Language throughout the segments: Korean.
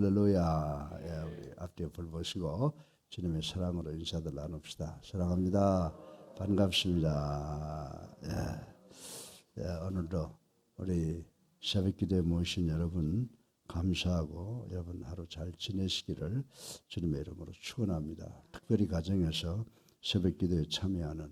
할렐루야. 예, 우리 앞뒤에 불 보시고 주님의 사랑으로 인사들 나눕시다. 사랑합니다. 반갑습니다. 오늘도 우리 새벽기도에 모이신 여러분 감사하고 여러분 하루 잘 지내시기를 주님의 이름으로 축원합니다. 특별히 가정에서 새벽기도에 참여하는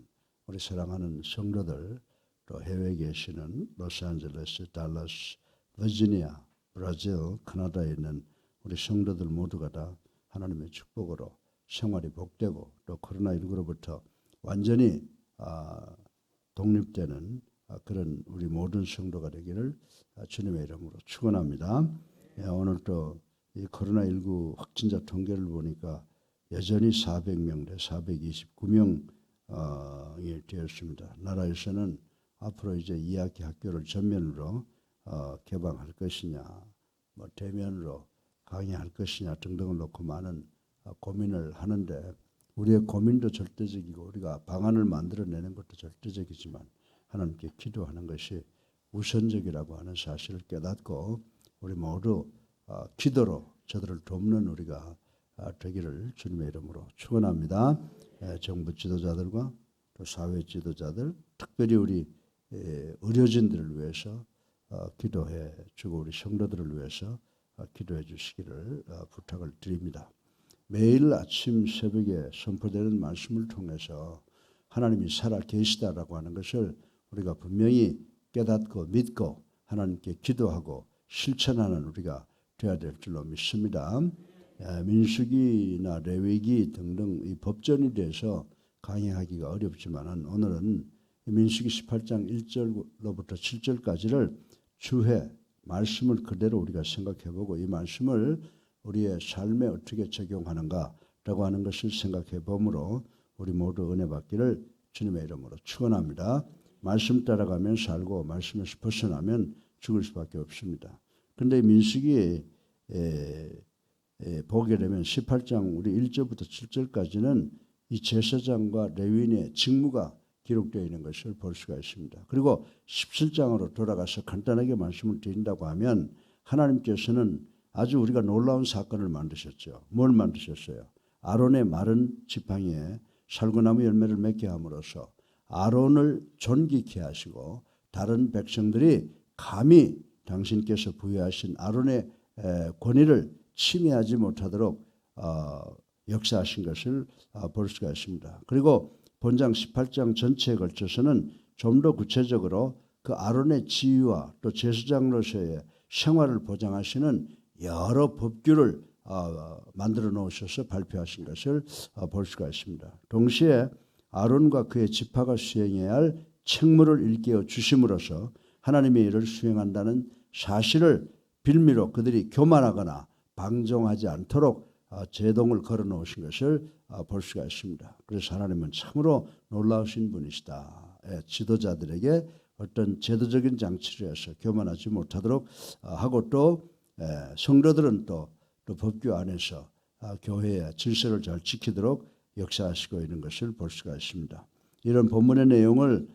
우리 사랑하는 성도들, 또 해외에 계시는 로스앤젤레스, 달라스, 버지니아, 브라질, 캐나다에 있는 우리 성도들 모두가 다 하나님의 축복으로 생활이 복되고 또 코로나19로부터 완전히 독립되는 그런 우리 모든 성도가 되기를 주님의 이름으로 축원합니다. 오늘 또 이 코로나19 확진자 통계를 보니까 여전히 400명대 429명이 되었습니다. 나라에서는 앞으로 이제 2학기 학교를 전면으로 개방할 것이냐, 뭐 대면으로 강의할 것이냐 등등을 놓고 많은 고민을 하는데, 우리의 고민도 절대적이고 우리가 방안을 만들어내는 것도 절대적이지만 하나님께 기도하는 것이 우선적이라고 하는 사실을 깨닫고 우리 모두 기도로 저들을 돕는 우리가 되기를 주님의 이름으로 축원합니다. 정부 지도자들과 또 사회 지도자들, 특별히 우리 의료진들을 위해서 기도해 주고 우리 성도들을 위해서 기도해 주시기를 부탁을 드립니다. 매일 아침 새벽에 선포되는 말씀을 통해서 하나님이 살아 계시다라고 하는 것을 우리가 분명히 깨닫고 믿고 하나님께 기도하고 실천하는 우리가 되어야 될 줄로 믿습니다. 민수기나 레위기 등등 이 법전에 대해서 강의하기가 어렵지만 오늘은 민수기 18장 1절로부터 7절까지를 주해 말씀을 그대로 우리가 생각해보고 이 말씀을 우리의 삶에 어떻게 적용하는가라고 하는 것을 생각해보므로 우리 모두 은혜 받기를 주님의 이름으로 축원합니다. 말씀 따라가면 살고 말씀에서 벗어나면 죽을 수밖에 없습니다. 그런데 민수기에 보게 되면 18장 우리 1절부터 7절까지는 이 제사장과 레위인의 직무가 기록되어 있는 것을 볼 수가 있습니다. 그리고 17장으로 돌아가서 간단하게 말씀을 드린다고 하면 하나님께서는 아주 우리가 놀라운 사건을 만드셨죠. 뭘 만드셨어요? 아론의 마른 지팡이에 살구나무 열매를 맺게 함으로써 아론을 존귀케 하시고 다른 백성들이 감히 당신께서 부여하신 아론의 권위를 침해하지 못하도록 역사하신 것을 볼 수가 있습니다. 그리고 본장 18장 전체에 걸쳐서는 좀 더 구체적으로 그 아론의 지위와 또 제사장으로서의 생활을 보장하시는 여러 법규를 만들어 놓으셔서 발표하신 것을 볼 수가 있습니다. 동시에 아론과 그의 지파가 수행해야 할 책무를 일깨워 주심으로써 하나님의 일을 수행한다는 사실을 빌미로 그들이 교만하거나 방종하지 않도록 제동을 걸어 놓으신 것을 볼 수가 있습니다. 그래서 하나님은 참으로 놀라우신 분이시다. 지도자들에게 어떤 제도적인 장치를 해서 교만하지 못하도록 하고 또 성도들은 또 법규 안에서 교회의 질서를 잘 지키도록 역사하시고 있는 것을 볼 수가 있습니다. 이런 본문의 내용을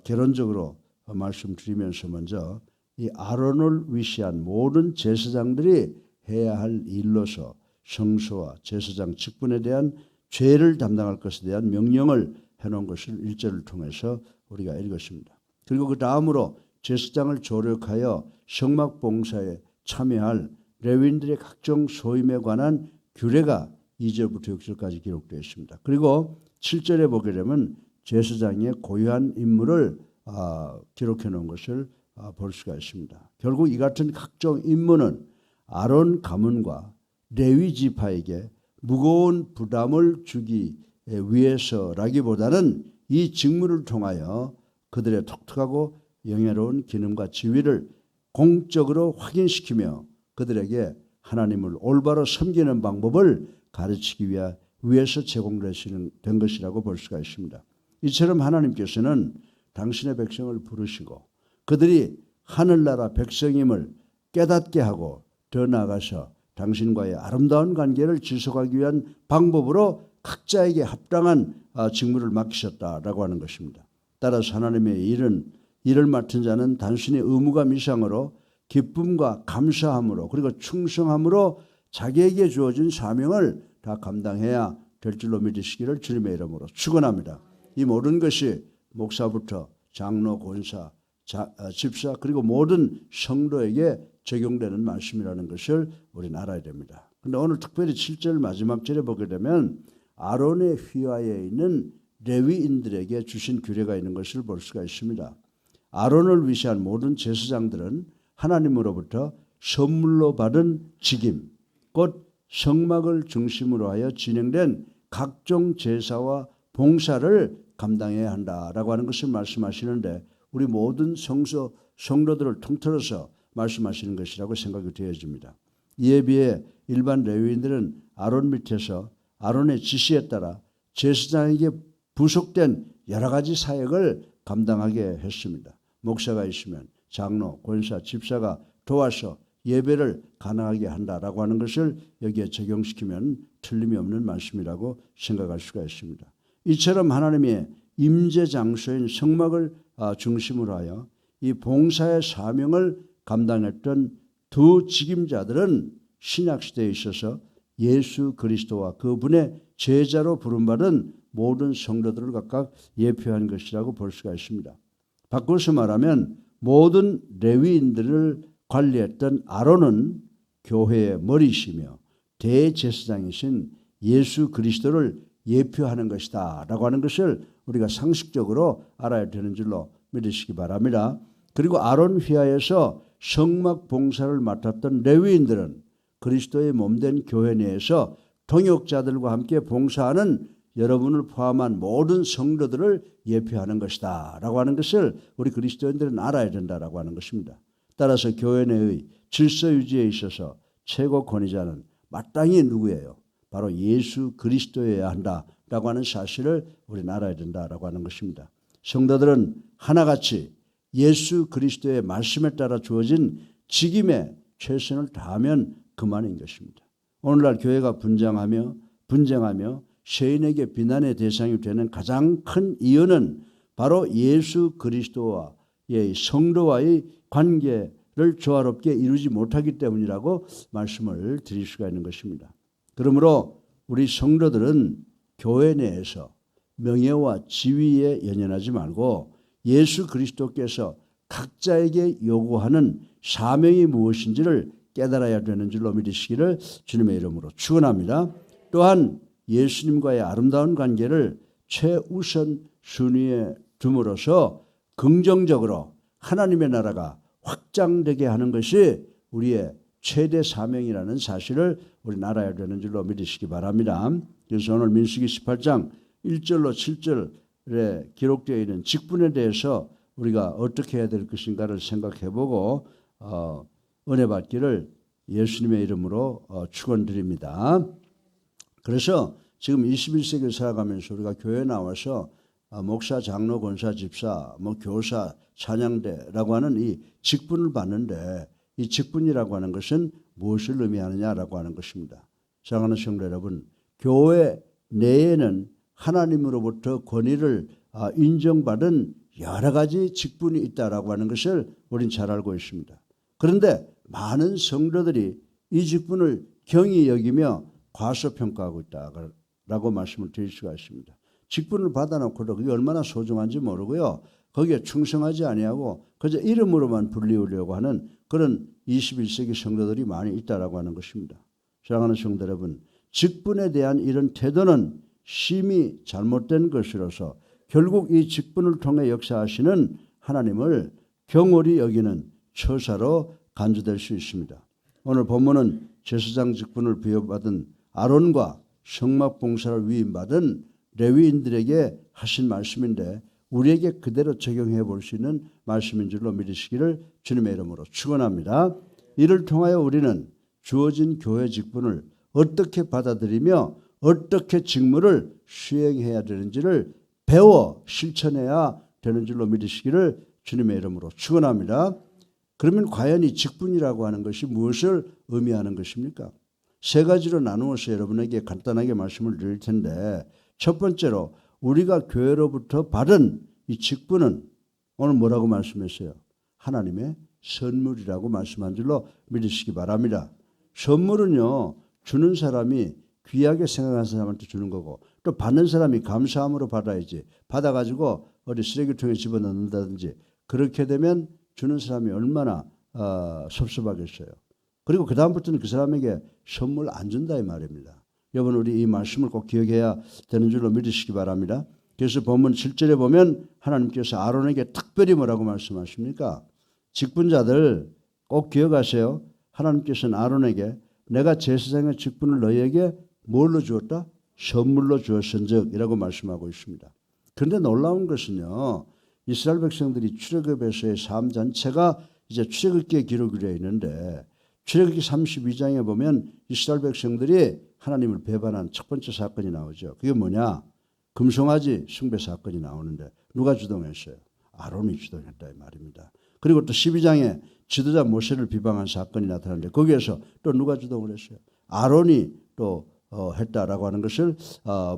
개론적으로 말씀드리면서 먼저 이 아론을 위시한 모든 제사장들이 해야 할 일로서 성소와 제사장 직분에 대한 죄를 담당할 것에 대한 명령을 해놓은 것을 1절을 통해서 우리가 읽었습니다. 그리고 그 다음으로 제사장을 조력하여 성막 봉사에 참여할 레위인들의 각종 소임에 관한 규례가 2절부터 6절까지 기록되어 있습니다. 그리고 7절에 보게 되면 제사장의 고유한 임무를 기록해 놓은 것을 볼 수가 있습니다. 결국 이 같은 각종 임무는 아론 가문과 레위 지파에게 무거운 부담을 주기 위해서라기보다는 이 직무를 통하여 그들의 독특하고 영예로운 기능과 지위를 공적으로 확인시키며 그들에게 하나님을 올바로 섬기는 방법을 가르치기 위해서 제공된 것이라고 볼 수가 있습니다. 이처럼 하나님께서는 당신의 백성을 부르시고 그들이 하늘나라 백성임을 깨닫게 하고 더 나아가서 당신과의 아름다운 관계를 지속하기 위한 방법으로 각자에게 합당한 직무를 맡기셨다라고 하는 것입니다. 따라서 하나님의 일을 맡은 자는 단순히 의무감 이상으로 기쁨과 감사함으로 그리고 충성함으로 자기에게 주어진 사명을 다 감당해야 될 줄로 믿으시기를 주님의 이름으로 축원합니다. 이 모든 것이 목사부터 장로, 권사, 집사 그리고 모든 성도에게 적용되는 말씀이라는 것을 우리는 알아야 됩니다. 그런데 오늘 특별히 7절 마지막 절에 보게 되면 아론의 휘하에 있는 레위인들에게 주신 규례가 있는 것을 볼 수가 있습니다. 아론을 위시한 모든 제사장들은 하나님으로부터 선물로 받은 직임, 곧 성막을 중심으로 하여 진행된 각종 제사와 봉사를 감당해야 한다라고 하는 것을 말씀하시는데 우리 모든 성도들을 통틀어서 말씀하시는 것이라고 생각이 되어집니다. 이에 비해 일반 레위인들은 아론 밑에서 아론의 지시에 따라 제사장에게 부속된 여러 가지 사역을 감당하게 했습니다. 목사가 있으면 장로, 권사, 집사가 도와서 예배를 가능하게 한다라고 하는 것을 여기에 적용시키면 틀림이 없는 말씀이라고 생각할 수가 있습니다. 이처럼 하나님의 임재 장소인 성막을 중심으로 하여 이 봉사의 사명을 감당했던 두 직임자들은 신약시대에 있어서 예수 그리스도와 그분의 제자로 부름받은 모든 성도들을 각각 예표한 것이라고 볼 수가 있습니다. 바꿔서 말하면 모든 레위인들을 관리했던 아론은 교회의 머리시며 대제사장이신 예수 그리스도를 예표하는 것이다 라고 하는 것을 우리가 상식적으로 알아야 되는 줄로 믿으시기 바랍니다. 그리고 아론 휘하에서 성막 봉사를 맡았던 레위인들은 그리스도의 몸된 교회 내에서 동역자들과 함께 봉사하는 여러분을 포함한 모든 성도들을 예표하는 것이다 라고 하는 것을 우리 그리스도인들은 알아야 된다라고 하는 것입니다. 따라서 교회 내의 질서 유지에 있어서 최고 권위자는 마땅히 누구예요? 바로 예수 그리스도여야 한다라고 하는 사실을 우리는 알아야 된다라고 하는 것입니다. 성도들은 하나같이 예수 그리스도의 말씀에 따라 주어진 직임에 최선을 다하면 그만인 것입니다. 오늘날 교회가 분쟁하며 세인에게 비난의 대상이 되는 가장 큰 이유는 바로 예수 그리스도와의 성도와의 관계를 조화롭게 이루지 못하기 때문이라고 말씀을 드릴 수가 있는 것입니다. 그러므로 우리 성도들은 교회 내에서 명예와 지위에 연연하지 말고 예수 그리스도께서 각자에게 요구하는 사명이 무엇인지를 깨달아야 되는 줄로 믿으시기를 주님의 이름으로 축원합니다. 또한 예수님과의 아름다운 관계를 최우선 순위에 둠으로써 긍정적으로 하나님의 나라가 확장되게 하는 것이 우리의 최대 사명이라는 사실을 우리는 알아야 되는 줄로 믿으시기 바랍니다. 그래서 오늘 민수기 18장 1절로 7절에 기록되어 있는 직분에 대해서 우리가 어떻게 해야 될 것인가를 생각해보고 은혜 받기를 예수님의 이름으로 축원드립니다. 그래서 지금 21세기를 살아가면서 우리가 교회에 나와서 목사, 장로, 권사, 집사, 교사, 찬양대라고 하는 이 직분을 받는데 이 직분이라고 하는 것은 무엇을 의미하느냐라고 하는 것입니다. 사랑하는 성도 여러분, 교회 내에는 하나님으로부터 권위를 인정받은 여러 가지 직분이 있다라고 하는 것을 우리는 잘 알고 있습니다. 그런데 많은 성도들이 이 직분을 경히 여기며 과소평가하고 있다라고 말씀을 드릴 수가 있습니다. 직분을 받아놓고도 그게 얼마나 소중한지 모르고요. 거기에 충성하지 아니하고 그저 이름으로만 불리우려고 하는 그런 21세기 성도들이 많이 있다라고 하는 것입니다. 사랑하는 성도 여러분, 직분에 대한 이런 태도는 심히 잘못된 것이라서 결국 이 직분을 통해 역사하시는 하나님을 경홀히 여기는 처사로 간주될 수 있습니다. 오늘 본문은 제사장 직분을 부여받은 아론과 성막 봉사를 위임받은 레위인들에게 하신 말씀인데 우리에게 그대로 적용해 볼 수 있는 말씀인 줄로 믿으시기를 주님의 이름으로 축원합니다. 이를 통하여 우리는 주어진 교회 직분을 어떻게 받아들이며 어떻게 직무를 수행해야 되는지를 배워 실천해야 되는 줄로 믿으시기를 주님의 이름으로 축원합니다. 그러면 과연 이 직분이라고 하는 것이 무엇을 의미하는 것입니까? 세 가지로 나누어서 여러분에게 간단하게 말씀을 드릴 텐데 첫 번째로 우리가 교회로부터 받은 이 직분은 오늘 뭐라고 말씀했어요? 하나님의 선물이라고 말씀한 줄로 믿으시기 바랍니다. 선물은요, 주는 사람이 귀하게 생각하는 사람한테 주는 거고, 또 받는 사람이 감사함으로 받아야지. 받아가지고 어디 쓰레기통에 집어넣는다든지 그렇게 되면 주는 사람이 얼마나 섭섭하겠어요. 그리고 그 다음부터는 그 사람에게 선물 안 준다 이 말입니다. 여러분, 우리 이 말씀을 꼭 기억해야 되는 줄로 믿으시기 바랍니다. 그래서 본문 7절에 보면 하나님께서 아론에게 특별히 뭐라고 말씀하십니까? 직분자들 꼭 기억하세요. 하나님께서는 아론에게 내가 제사장의 직분을 너희에게 뭘로 주었다? 선물로 주었은즉 이라고 말씀하고 있습니다. 그런데 놀라운 것은요, 이스라엘 백성들이 출애굽에서의 삶 전체가 이제 출애굽기에 기록이 되어 있는데, 출애굽기 32장에 보면 이스라엘 백성들이 하나님을 배반한 첫 번째 사건이 나오죠. 그게 뭐냐? 금송아지 숭배 사건이 나오는데 누가 주동했어요? 아론이 주동했다 이 말입니다. 그리고 또 12장에 지도자 모세를 비방한 사건이 나타나는데 거기에서 또 누가 주동을 했어요? 아론이 또 했다라고 하는 것을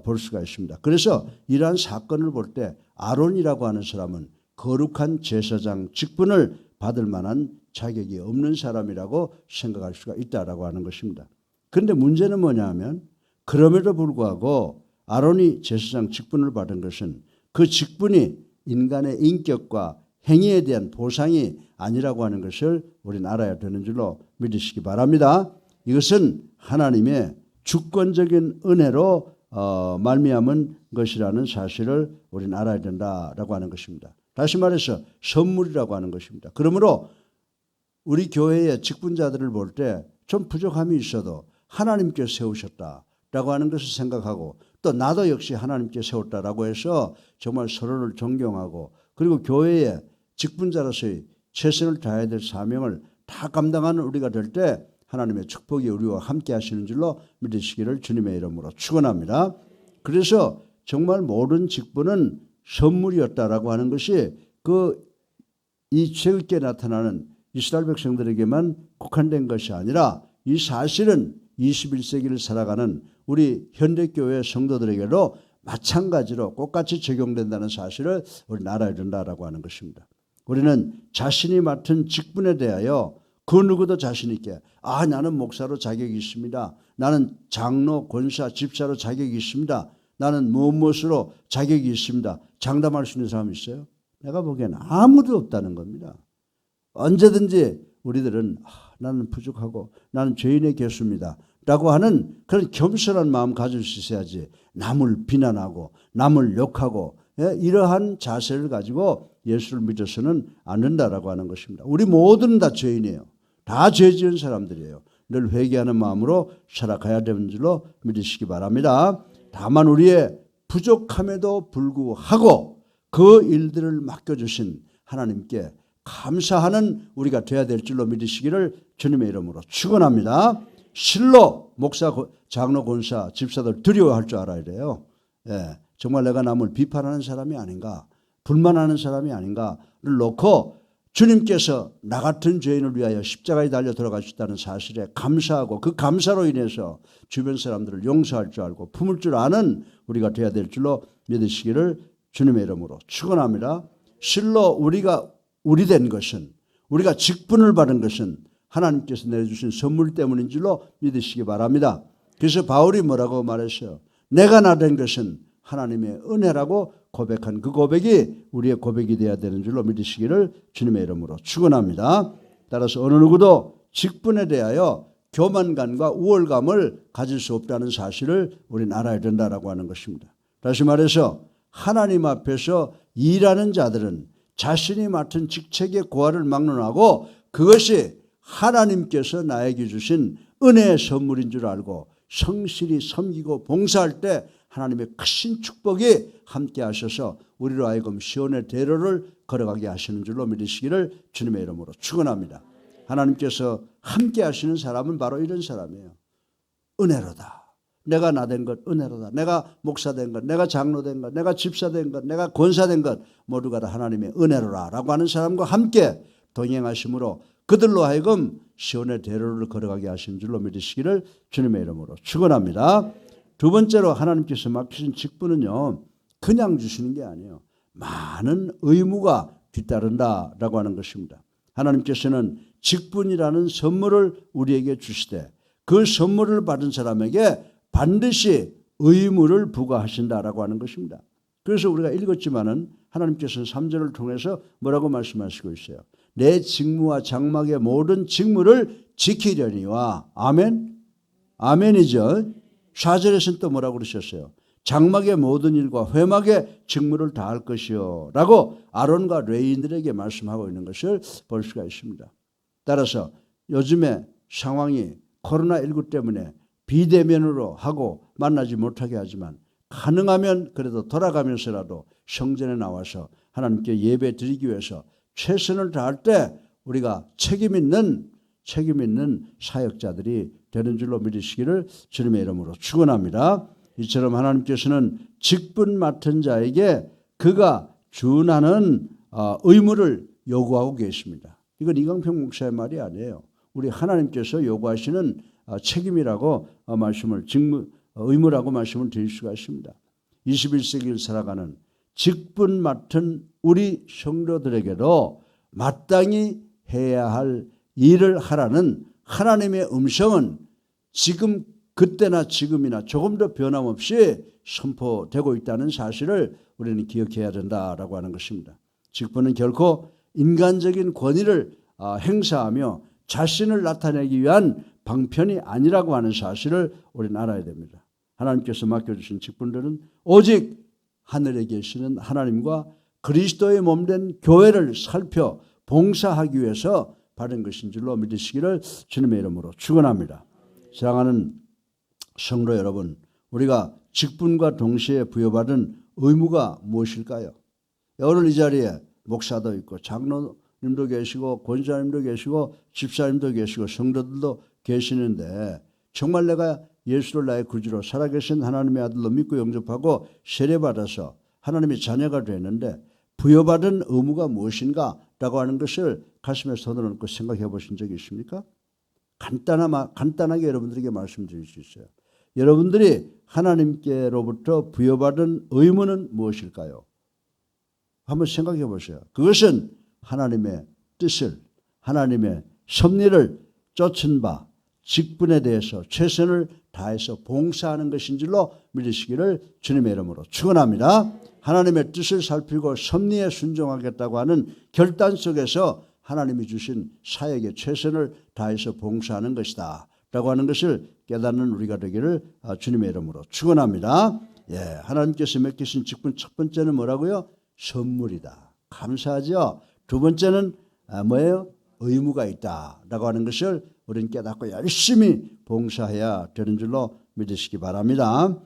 볼 수가 있습니다. 그래서 이러한 사건을 볼 때 아론이라고 하는 사람은 거룩한 제사장 직분을 받을 만한 자격이 없는 사람이라고 생각할 수가 있다라고 하는 것입니다. 그런데 문제는 뭐냐 하면 그럼에도 불구하고 아론이 제사장 직분을 받은 것은 그 직분이 인간의 인격과 행위에 대한 보상이 아니라고 하는 것을 우리는 알아야 되는 줄로 믿으시기 바랍니다. 이것은 하나님의 주권적인 은혜로 말미암은 것이라는 사실을 우리는 알아야 된다라고 하는 것입니다. 다시 말해서 선물이라고 하는 것입니다. 그러므로 우리 교회의 직분자들을 볼 때 좀 부족함이 있어도 하나님께 세우셨다라고 하는 것을 생각하고 또 나도 역시 하나님께 세웠다라고 해서 정말 서로를 존경하고 그리고 교회의 직분자로서의 최선을 다해야 될 사명을 다 감당하는 우리가 될 때 하나님의 축복이 우리와 함께 하시는 줄로 믿으시기를 주님의 이름으로 축원합니다. 그래서 정말 모든 직분은 선물이었다라고 하는 것이 이 최근에 나타나는 이스라엘 백성들에게만 국한된 것이 아니라 이 사실은 21세기를 살아가는 우리 현대교회 성도들에게도 마찬가지로 똑같이 적용된다는 사실을 우리는 알아야 된다라고 하는 것입니다. 우리는 자신이 맡은 직분에 대하여 그 누구도 자신 있게 나는 목사로 자격이 있습니다. 나는 장로, 권사, 집사로 자격이 있습니다. 나는 무엇으로 자격이 있습니다. 장담할 수 있는 사람이 있어요? 내가 보기에는 아무도 없다는 겁니다. 언제든지 우리들은 나는 부족하고 나는 죄인의 개수입니다 라고 하는 그런 겸손한 마음 가질 수 있어야지 남을 비난하고 남을 욕하고 이러한 자세를 가지고 예수를 믿어서는 안 된다라고 하는 것입니다. 우리 모두는 다 죄인이에요. 다 죄 지은 사람들이에요. 늘 회개하는 마음으로 살아가야 되는 줄로 믿으시기 바랍니다. 다만 우리의 부족함에도 불구하고 그 일들을 맡겨주신 하나님께 감사하는 우리가 되어야 될 줄로 믿으시기를 주님의 이름으로 축원합니다. 실로 목사, 장로, 권사, 집사들 두려워할 줄 알아야 돼요. 정말 내가 남을 비판하는 사람이 아닌가, 불만하는 사람이 아닌가를 놓고 주님께서 나 같은 죄인을 위하여 십자가에 달려 들어가셨다는 사실에 감사하고 그 감사로 인해서 주변 사람들을 용서할 줄 알고 품을 줄 아는 우리가 되어야 될 줄로 믿으시기를 주님의 이름으로 축원합니다. 실로 우리가 우리 된 것은, 우리가 직분을 받은 것은 하나님께서 내주신 선물 때문인 줄로 믿으시기 바랍니다. 그래서 바울이 뭐라고 말했어요? 내가 나 된 것은 하나님의 은혜라고 고백한 그 고백이 우리의 고백이 되어야 되는 줄로 믿으시기를 주님의 이름으로 축원합니다. 따라서 어느 누구도 직분에 대하여 교만감과 우월감을 가질 수 없다는 사실을 우리는 알아야 된다라고 하는 것입니다. 다시 말해서 하나님 앞에서 일하는 자들은 자신이 맡은 직책의 고하를 막론하고 그것이 하나님께서 나에게 주신 은혜의 선물인 줄 알고 성실히 섬기고 봉사할 때 하나님의 크신 축복이 함께 하셔서 우리로 하여금 시온의 대로를 걸어가게 하시는 줄로 믿으시기를 주님의 이름으로 축원합니다. 하나님께서 함께 하시는 사람은 바로 이런 사람이에요. 은혜로다. 내가 나 된 것 은혜로다. 내가 목사 된 것, 내가 장로 된 것, 내가 집사 된 것, 내가 권사 된 것 모두가 다 하나님의 은혜로라 라고 하는 사람과 함께 동행하심으로 그들로 하여금 시온의 대로를 걸어가게 하신 줄로 믿으시기를 주님의 이름으로 축원합니다. 두 번째로 하나님께서 맡기신 직분은요, 그냥 주시는 게 아니에요. 많은 의무가 뒤따른다라고 하는 것입니다. 하나님께서는 직분이라는 선물을 우리에게 주시되 그 선물을 받은 사람에게 반드시 의무를 부과하신다라고 하는 것입니다. 그래서 우리가 읽었지만은 하나님께서는 3절을 통해서 뭐라고 말씀하시고 있어요? 내 직무와 장막의 모든 직무를 지키려니와. 아멘. 아멘이죠. 4절에서는 또 뭐라고 그러셨어요? 장막의 모든 일과 회막의 직무를 다할 것이요 라고 아론과 레위인들에게 말씀하고 있는 것을 볼 수가 있습니다. 따라서 요즘에 상황이 코로나19 때문에 비대면으로 하고 만나지 못하게 하지만 가능하면 그래도 돌아가면서라도 성전에 나와서 하나님께 예배 드리기 위해서 최선을 다할 때 우리가 책임 있는 사역자들이 되는 줄로 믿으시기를 주님의 이름으로 축원합니다. 이처럼 하나님께서는 직분 맡은 자에게 그가 준하는 의무를 요구하고 계십니다. 이건 이강평 목사의 말이 아니에요. 우리 하나님께서 요구하시는 책임이라고 의무라고 말씀을 드릴 수가 있습니다. 21세기를 살아가는 직분 맡은 우리 성도들에게도 마땅히 해야 할 일을 하라는 하나님의 음성은 지금 그때나 지금이나 조금 더 변함없이 선포되고 있다는 사실을 우리는 기억해야 된다라고 하는 것입니다. 직분은 결코 인간적인 권위를 행사하며 자신을 나타내기 위한 방편이 아니라고 하는 사실을 우리는 알아야 됩니다. 하나님께서 맡겨주신 직분들은 오직 하늘에 계시는 하나님과 그리스도의 몸된 교회를 살펴 봉사하기 위해서 받은 것인 줄로 믿으시기를 주님의 이름으로 축원합니다. 사랑하는 성도 여러분, 우리가 직분과 동시에 부여받은 의무가 무엇일까요? 오늘 이 자리에 목사도 있고 장로님도 계시고 권사님도 계시고 집사님도 계시고 성도들도 계시는데 정말 내가 예수를 나의 구주로 살아계신 하나님의 아들로 믿고 영접하고 세례받아서 하나님의 자녀가 되는데 부여받은 의무가 무엇인가라고 하는 것을 가슴에 손을 얹고 생각해 보신 적이 있습니까? 간단하게 여러분들에게 말씀드릴 수 있어요. 여러분들이 하나님께로부터 부여받은 의무는 무엇일까요? 한번 생각해 보세요. 그것은 하나님의 뜻을, 하나님의 섭리를 쫓은 바 직분에 대해서 최선을 다해서 봉사하는 것인 줄로 믿으시기를 주님의 이름으로 축원합니다. 하나님의 뜻을 살피고 섭리에 순종하겠다고 하는 결단 속에서 하나님이 주신 사역에 최선을 다해서 봉사하는 것이다 라고 하는 것을 깨닫는 우리가 되기를 주님의 이름으로 축원합니다. 하나님께서 맡기신 직분 첫 번째는 뭐라고요? 선물이다. 감사하죠. 두 번째는 뭐예요? 의무가 있다라고 하는 것을 우리는 깨닫고 열심히 봉사해야 되는 줄로 믿으시기 바랍니다.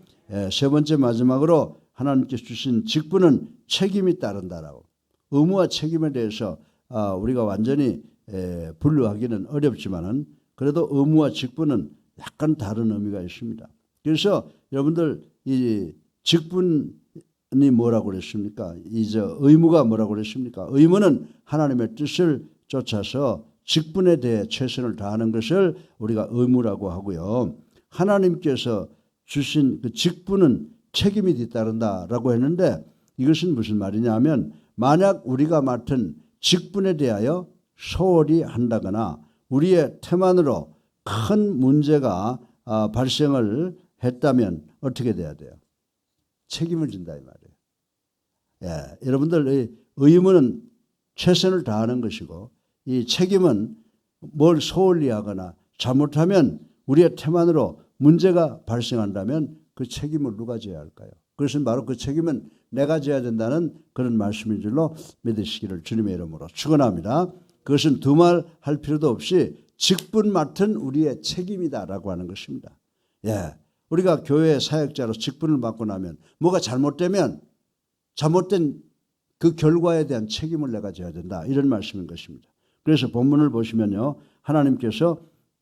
세 번째 마지막으로 하나님께서 주신 직분은 책임이 따른다라고. 의무와 책임에 대해서 우리가 완전히 분류하기는 어렵지만은 그래도 의무와 직분은 약간 다른 의미가 있습니다. 그래서 여러분들 이 직분이 뭐라고 그랬습니까? 의무가 뭐라고 그랬습니까? 의무는 하나님의 뜻을 쫓아서 직분에 대해 최선을 다하는 것을 우리가 의무라고 하고요. 하나님께서 주신 그 직분은 책임이 뒤따른다라고 했는데 이것은 무슨 말이냐면 만약 우리가 맡은 직분에 대하여 소홀히 한다거나 우리의 태만으로 큰 문제가 발생을 했다면 어떻게 돼야 돼요? 책임을 진다 이 말이에요. 여러분들 의무는 최선을 다하는 것이고 이 책임은 뭘 소홀히 하거나 잘못하면 우리의 태만으로 문제가 발생한다면 그 책임을 누가 져야 할까요? 그것은 바로 그 책임은 내가 져야 된다는 그런 말씀인 줄로 믿으시기를 주님의 이름으로 축원합니다. 그것은 두말할 필요도 없이 직분 맡은 우리의 책임이다라고 하는 것입니다. 우리가 교회 사역자로 직분을 맡고 나면 뭐가 잘못되면 잘못된 그 결과에 대한 책임을 내가 져야 된다. 이런 말씀인 것입니다. 그래서 본문을 보시면요. 하나님께서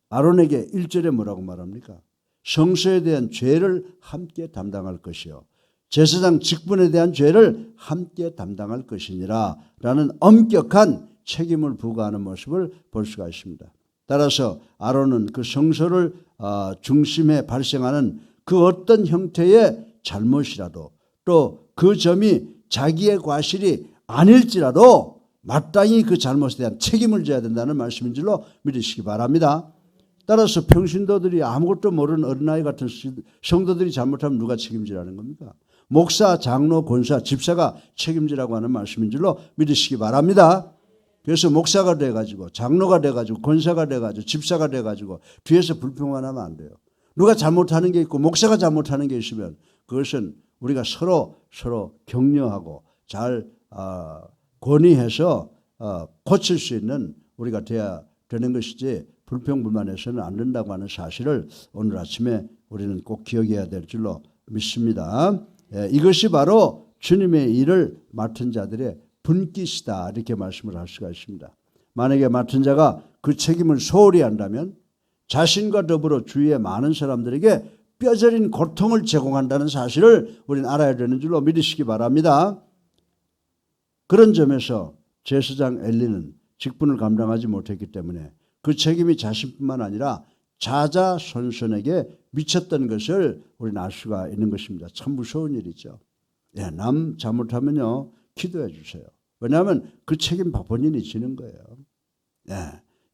아론에게 1절에 뭐라고 말합니까? 성소에 대한 죄를 함께 담당할 것이요. 제사장 직분에 대한 죄를 함께 담당할 것이니라 라는 엄격한 책임을 부과하는 모습을 볼 수가 있습니다. 따라서 아론은 그 성소를 중심에 발생하는 그 어떤 형태의 잘못이라도 또 그 점이 자기의 과실이 아닐지라도 마땅히 그 잘못에 대한 책임을 져야 된다는 말씀인 줄로 믿으시기 바랍니다. 따라서 평신도들이 아무것도 모르는 어린아이 같은 성도들이 잘못하면 누가 책임지라는 겁니까? 목사, 장로, 권사, 집사가 책임지라고 하는 말씀인 줄로 믿으시기 바랍니다. 그래서 목사가 돼가지고 장로가 돼가지고 권사가 돼가지고 집사가 돼가지고 뒤에서 불평만 하면 안 돼요. 누가 잘못하는 게 있고 목사가 잘못하는 게 있으면 그것은 우리가 서로 격려하고 잘 권위해서 고칠 수 있는 우리가 돼야 되는 것이지 불평불만해서는 안 된다고 하는 사실을 오늘 아침에 우리는 꼭 기억해야 될 줄로 믿습니다. 이것이 바로 주님의 일을 맡은 자들의 분깃이다 이렇게 말씀을 할 수가 있습니다. 만약에 맡은 자가 그 책임을 소홀히 한다면 자신과 더불어 주위의 많은 사람들에게 뼈저린 고통을 제공한다는 사실을 우리는 알아야 되는 줄로 믿으시기 바랍니다. 그런 점에서 제사장 엘리는 직분을 감당하지 못했기 때문에 그 책임이 자신뿐만 아니라 자자손손에게 미쳤던 것을 우리는 알 수가 있는 것입니다. 참 무서운 일이죠. 남 잘못하면요 기도해 주세요. 왜냐하면 그 책임 본인이 지는 거예요.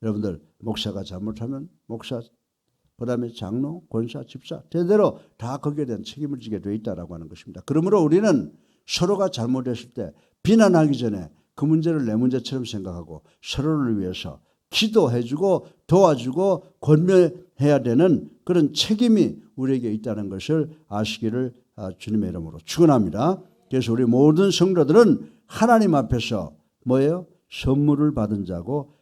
여러분들 목사가 잘못하면 목사, 그다음에 장로, 권사, 집사 대대로 다 거기에 대한 책임을 지게 되어 있다라고 하는 것입니다. 그러므로 우리는 서로가 잘못했을 때 비난하기 전에 그 문제를 내 문제처럼 생각하고 서로를 위해서 기도해주고 도와주고 권면해야 되는 그런 책임이 우리에게 있다는 것을 아시기를 주님의 이름으로 축원합니다. 그래서 우리 모든 성도들은 하나님 앞에서 뭐예요? 선물을 받은 자고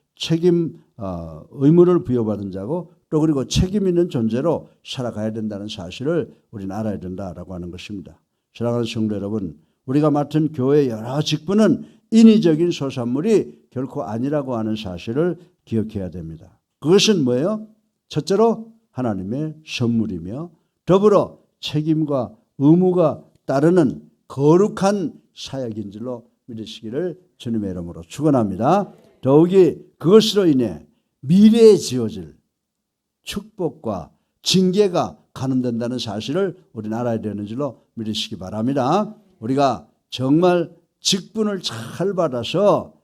의무를 부여받은 자고 또 그리고 책임 있는 존재로 살아가야 된다는 사실을 우리는 알아야 된다라고 하는 것입니다. 사랑하는 성도 여러분, 우리가 맡은 교회의 여러 직분은 인위적인 소산물이 결코 아니라고 하는 사실을 기억해야 됩니다. 그것은 뭐예요? 첫째로 하나님의 선물이며 더불어 책임과 의무가 따르는 거룩한 사역인 줄로 믿으시기를 주님의 이름으로 축원합니다. 더욱이 그것으로 인해 미래에 지어질 축복과 징계가 가늠된다는 사실을 우리는 알아야 되는 줄로 믿으시기 바랍니다. 우리가 정말 직분을 잘 받아서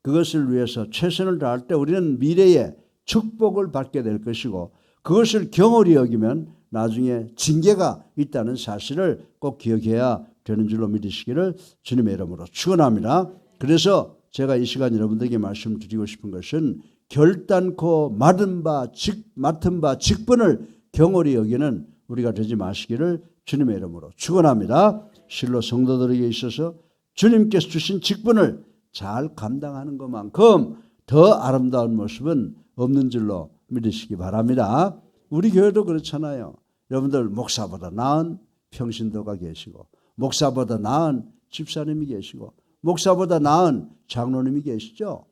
그것을 위해서 최선을 다할 때 우리는 미래에 축복을 받게 될 것이고 그것을 경홀히 여기면 나중에 징계가 있다는 사실을 꼭 기억해야 되는 줄로 믿으시기를 주님의 이름으로 축원합니다. 그래서 제가 이 시간 여러분들에게 말씀드리고 싶은 것은 결단코 맡은 바 직분을 경홀히 여기는 우리가 되지 마시기를 주님의 이름으로 축원합니다. 실로 성도들에게 있어서 주님께서 주신 직분을 잘 감당하는 것만큼 더 아름다운 모습은 없는 줄로 믿으시기 바랍니다. 우리 교회도 그렇잖아요. 여러분들 목사보다 나은 평신도가 계시고 목사보다 나은 집사님이 계시고 목사보다 나은 장로님이 계시죠.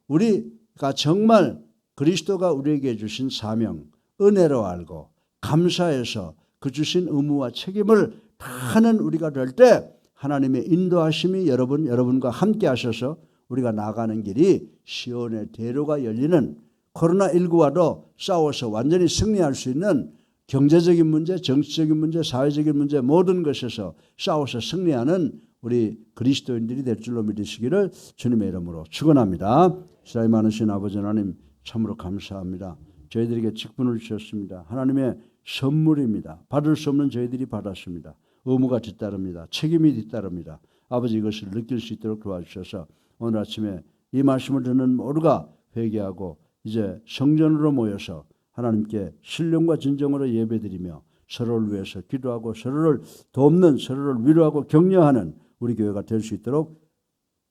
우리가 정말 그리스도가 우리에게 주신 사명, 은혜로 알고 감사해서 그 주신 의무와 책임을 다하는 우리가 될 때 하나님의 인도하심이 여러분과 함께 하셔서 우리가 나가는 길이 시온의 대로가 열리는 코로나19와도 싸워서 완전히 승리할 수 있는 경제적인 문제, 정치적인 문제, 사회적인 문제 모든 것에서 싸워서 승리하는 우리 그리스도인들이 될 줄로 믿으시기를 주님의 이름으로 축원합니다. 사랑이 많으신 아버지 하나님 참으로 감사합니다. 저희들에게 직분을 주셨습니다. 하나님의 선물입니다. 받을 수 없는 저희들이 받았습니다. 의무가 뒤따릅니다. 책임이 뒤따릅니다. 아버지 이것을 느낄 수 있도록 도와주셔서 오늘 아침에 이 말씀을 듣는 모두가 회개하고 이제 성전으로 모여서 하나님께 신령과 진정으로 예배드리며 서로를 위해서 기도하고 서로를 돕는 서로를 위로하고 격려하는 우리 교회가 될 수 있도록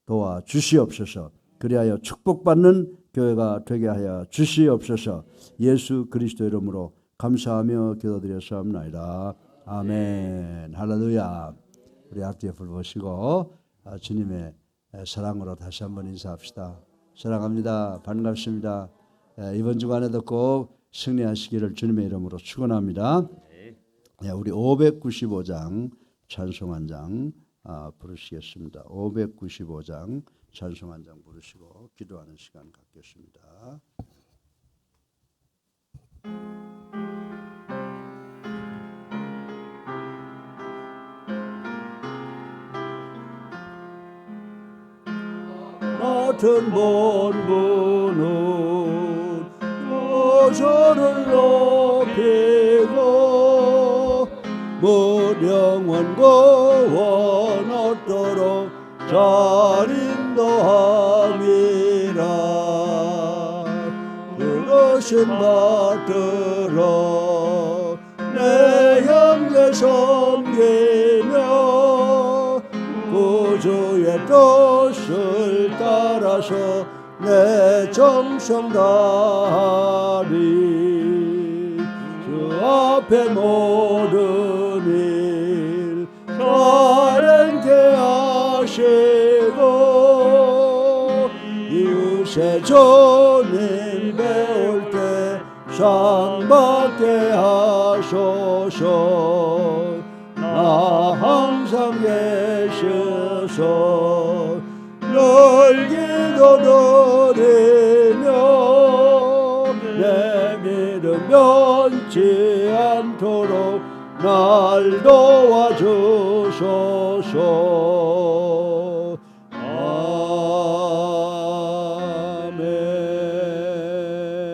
도와주시옵소서. 그리하여 축복받는 교회가 되게 하여 주시옵소서. 예수 그리스도 이름으로 감사하며 기도드렸사옵나이다. 아멘. 할렐루야. 우리 앞뒤에 불보시고 주님의 사랑으로 다시 한번 인사합시다. 사랑합니다. 반갑습니다. 이번 주간에도 꼭 승리하시기를 주님의 이름으로 축원합니다. 우리 595장 찬송 한 장 부르시겠습니다. 595장 찬송 한 장 부르시고 기도하는 시간 갖겠습니다. 같은 본분은 소를 높이고 무령원 구원 얻도록 잘 인도함이라. 부르심 받들어 내 형제 섬기며 구주의 뜻을 따라서 내 정성 다하리. 주 앞에 모든 일 사랑케 하시고 이웃의 주님 배울 때 상 받게 하소서. 나 항상 계셔서 늘 기도 드리며 내 믿음 변치 않도록 날 도와주소서.